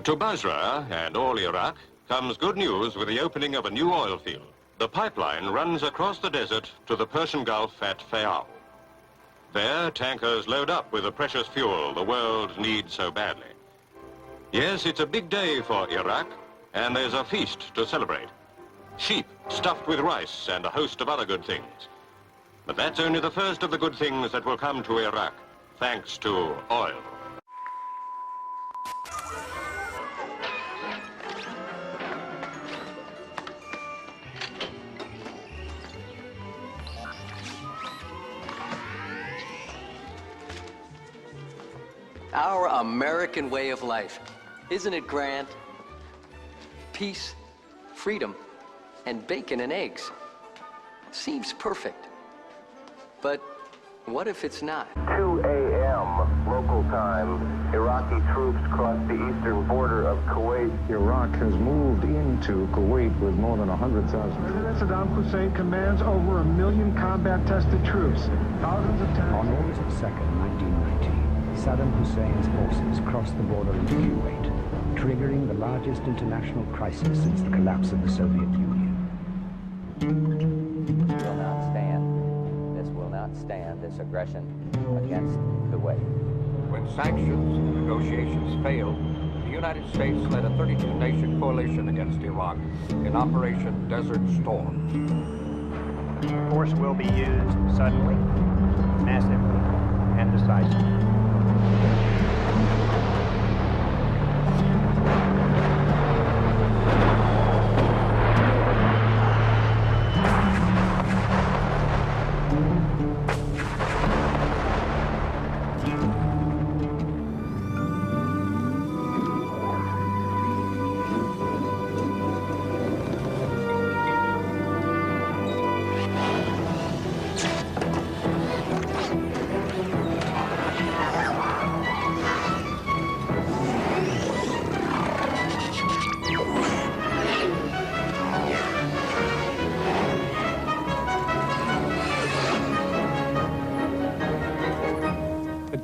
To Basra and all Iraq comes good news with the opening of a new oil field. The pipeline runs across the desert to the Persian Gulf at Fayal. There, tankers load up with the precious fuel the world needs so badly. Yes, it's a big day for Iraq, and there's a feast to celebrate. Sheep stuffed with rice and a host of other good things. But that's only the first of the good things that will come to Iraq, thanks to oil. Our American way of life. Isn't it grand? Peace, freedom, and bacon and eggs. Seems perfect. But what if it's not? 2 a.m. local time, Iraqi troops crossed the eastern border of Kuwait. Iraq has moved into Kuwait with more than 100,000 troops. Saddam Hussein commands over 1 million combat-tested troops. Thousands of tanks. On August 2nd, 1990, Saddam Hussein's forces crossed the border into Kuwait, triggering the largest international crisis since the collapse of the Soviet Union. Will not stand. This will not stand, this aggression against Kuwait. When sanctions negotiations failed, the United States led a 32-nation coalition against Iraq in Operation Desert Storm. Force will be used suddenly, massively, and decisively.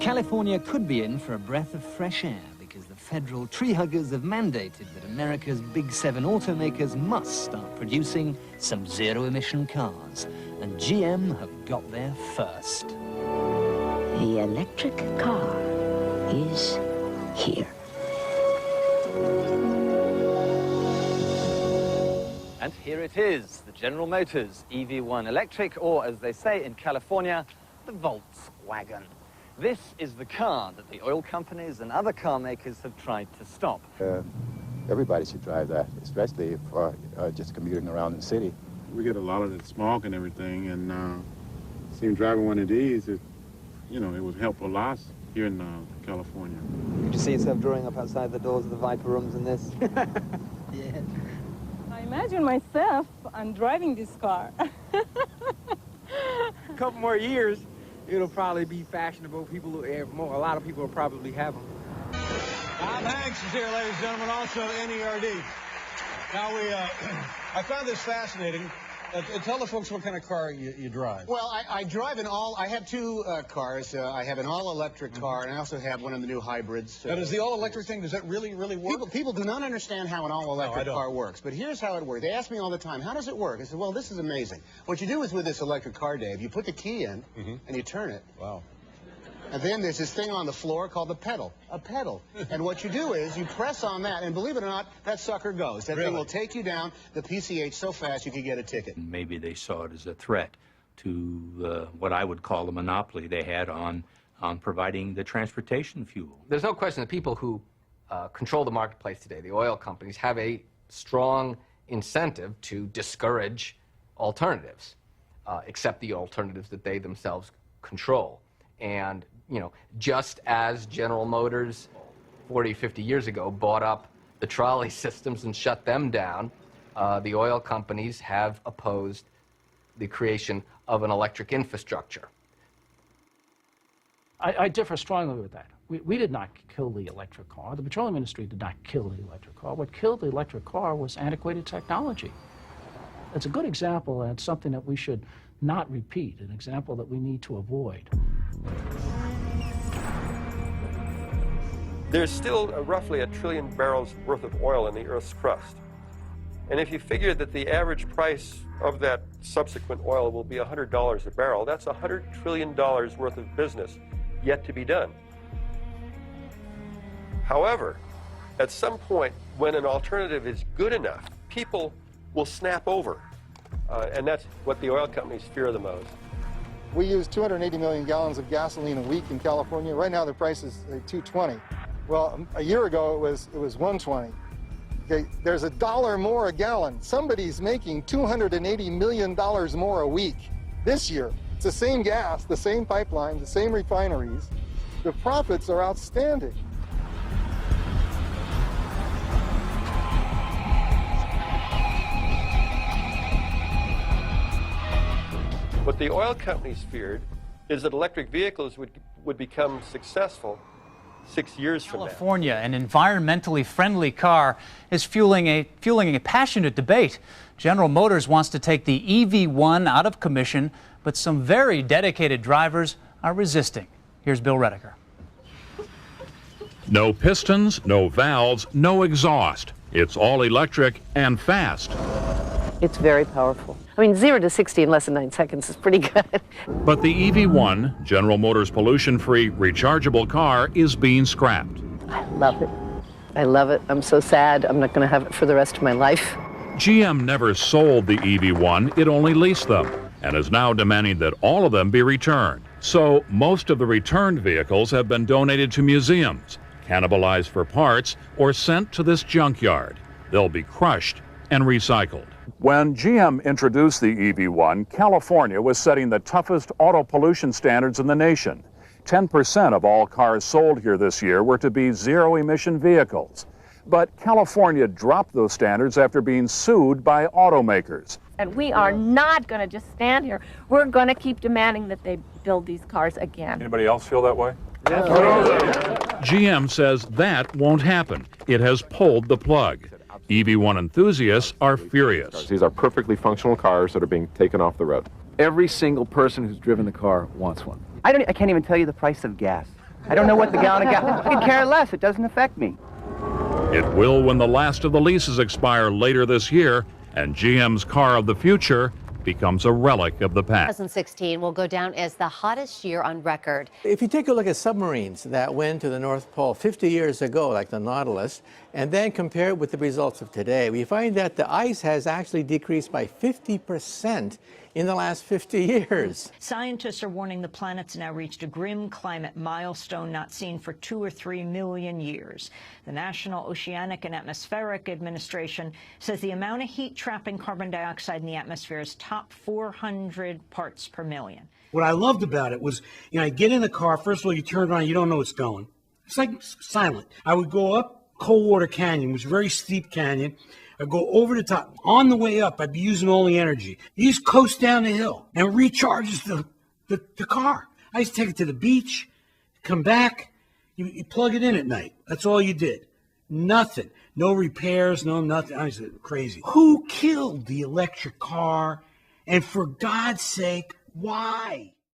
California could be in for a breath of fresh air because the federal tree huggers have mandated that America's big 7 automakers must start producing some zero-emission cars, and GM have got there first. The electric car is here. And here it is, the General Motors EV1 electric, or as they say in California, the Volkswagen. This is the car that the oil companies and other car makers have tried to stop. Everybody should drive that, especially for just commuting around the city. We get a lot of the smog and everything, and seeing driving one of these, it would help a lot here in California. Could you see yourself drawing up outside the doors of the Viper rooms in this? Yeah. I imagine myself, I'm driving this car. A couple more years, it'll probably be fashionable. A lot of people will probably have them. Tom Hanks is here, ladies and gentlemen, also NERD. Now, I found this fascinating. Tell the folks what kind of car you drive. Well, I drive I have 2 cars. I have an all-electric car, and I also have one of the new hybrids. Now, does the all-electric thing, does that really work? People do not understand how an all-electric car works, but here's how it works. They ask me all the time, how does it work? I said, well, this is amazing. What you do is with this electric car, Dave, you put the key in, and you turn it. Wow. And then there's this thing on the floor called the pedal, a pedal. And what you do is you press on that, and believe it or not, that sucker goes. That thing will take you down the PCH so fast you could get a ticket. Maybe they saw it as a threat to what I would call a monopoly they had on providing the transportation fuel. There's no question that people who control the marketplace today, the oil companies, have a strong incentive to discourage alternatives, except the alternatives that they themselves control. And just as General Motors 40, 50 years ago bought up the trolley systems and shut them down, the oil companies have opposed the creation of an electric infrastructure. I differ strongly with that. We did not kill the electric car. The petroleum industry did not kill the electric car. What killed the electric car was antiquated technology. It's a good example, and it's something that we should not repeat, an example that we need to avoid. there's still roughly 1 trillion barrels worth of oil in the Earth's crust. And if you figure that the average price of that subsequent oil will be $100 a barrel, that's $100 trillion worth of business yet to be done. However, at some point, when an alternative is good enough, people will snap over. And that's what the oil companies fear the most. We use 280 million gallons of gasoline a week in California. Right now the price is $2.20. Well, a year ago it was $1.20. Okay, there's $1 more a gallon. Somebody's making $280 million more a week this year. It's the same gas, the same pipelines, the same refineries. The profits are outstanding. What the oil companies feared is that electric vehicles would become successful 6 years from now. California, an environmentally friendly car, is fueling a passionate debate. General Motors wants to take the EV1 out of commission, but some very dedicated drivers are resisting. Here's Bill Redeker. No pistons, no valves, no exhaust. It's all electric and fast. It's very powerful. I mean, 0 to 60 in less than 9 seconds is pretty good. But the EV1, General Motors' pollution-free rechargeable car, is being scrapped. I love it. I love it. I'm so sad I'm not going to have it for the rest of my life. GM never sold the EV1, it only leased them, and is now demanding that all of them be returned. So most of the returned vehicles have been donated to museums, cannibalized for parts, or sent to this junkyard. They'll be crushed and recycled. When GM introduced the EV1, California was setting the toughest auto pollution standards in the nation. 10% of all cars sold here this year were to be zero-emission vehicles. But California dropped those standards after being sued by automakers. And we are not going to just stand here. We're going to keep demanding that they build these cars again. Anybody else feel that way? GM says that won't happen. It has pulled the plug. EV1 enthusiasts are furious. These are perfectly functional cars that are being taken off the road. Every single person who's driven the car wants one. I can't even tell you the price of gas. I don't know what the gallon of gas. I could care less. It doesn't affect me. It will when the last of the leases expire later this year, and GM's car of the future becomes a relic of the past. 2016 will go down as the hottest year on record. If you take a look at submarines that went to the North Pole 50 years ago, like the Nautilus, and then compare it with the results of today, we find that the ice has actually decreased by 50% in the last 50 years. Scientists are warning the planet's now reached a grim climate milestone not seen for 2 or 3 million years. The National Oceanic and Atmospheric Administration says the amount of heat trapping carbon dioxide in the atmosphere is top 400 parts per million. What I loved about it was, I get in the car, first of all, you turn it on, you don't know it's going. It's like silent. I would go up Coldwater Canyon, which is a very steep canyon. I'd go over the top. On the way up, I'd be using all the energy. You just coast down the hill and it recharges the car. I used to take it to the beach, come back, you plug it in at night. That's all you did. Nothing. No repairs, no nothing. I was crazy. Who killed the electric car? And for God's sake, why?